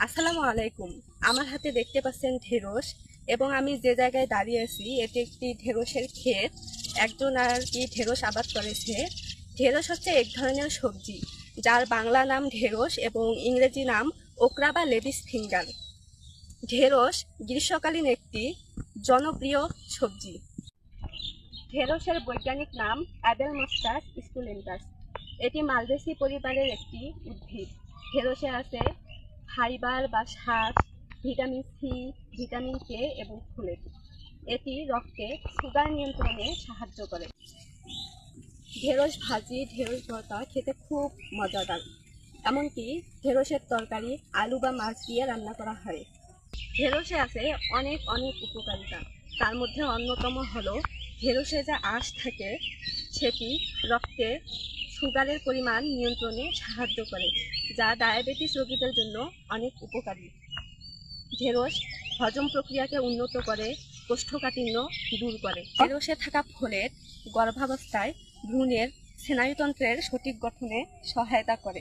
আসসালামু আলাইকুম। আমার হাতে দেখতে পাচ্ছেন ঢেঁড়স এবং আমি যে জায়গায় দাঁড়িয়ে আছি এটি একটি ঢেঁড়সের ক্ষেত। একজন আর কি ঢেঁড়স আবাদ করেছে। ঢেঁড়স হচ্ছে এক ধরনের সবজি যার বাংলা নাম ঢেঁড়স এবং ইংরেজি নাম ওকরা বা লেডিস ফিঙ্গার। ঢেঁড়স গ্রীষ্মকালীন একটি জনপ্রিয় সবজি। ঢেঁড়সের বৈজ্ঞানিক নাম অ্যাডেলমাস্টাস স্কুলেন্টাস। এটি মালভেসি পরিবারের একটি উদ্ভিদ। ঢেঁড়সে আছে ফাইবার বা শাক, ভিটামিন সি, ভিটামিন কে এবং ফোলেট। এটি রক্তে সুগার নিয়ন্ত্রণে সাহায্য করে। ঢেঁড়স ভাজি, ঢেঁড়স ভর্তা খেতে খুব মজাদার। এমনকি ঢেঁড়সের তরকারি আলু বা মাছ দিয়ে রান্না করা হয়। ঢেঁড়সে আছে অনেক অনেক উপকারিতা। তার মধ্যে অন্যতম হলো ঢেঁড়সে যে আঁশ থাকে সেটি রক্তে সুগারের পরিমাণ নিয়ন্ত্রণে সাহায্য করে, যা ডায়াবেটিস রোগীদের জন্য অনেক উপকারী। ঢেঁড়স হজম প্রক্রিয়াকে উন্নত করে, কোষ্ঠকাঠিন্য দূর করে। ঢেঁড়সে থাকা ফোলেট গর্ভাবস্থায় ভ্রূণের স্নায়ুতন্ত্রের সঠিক গঠনে সহায়তা করে।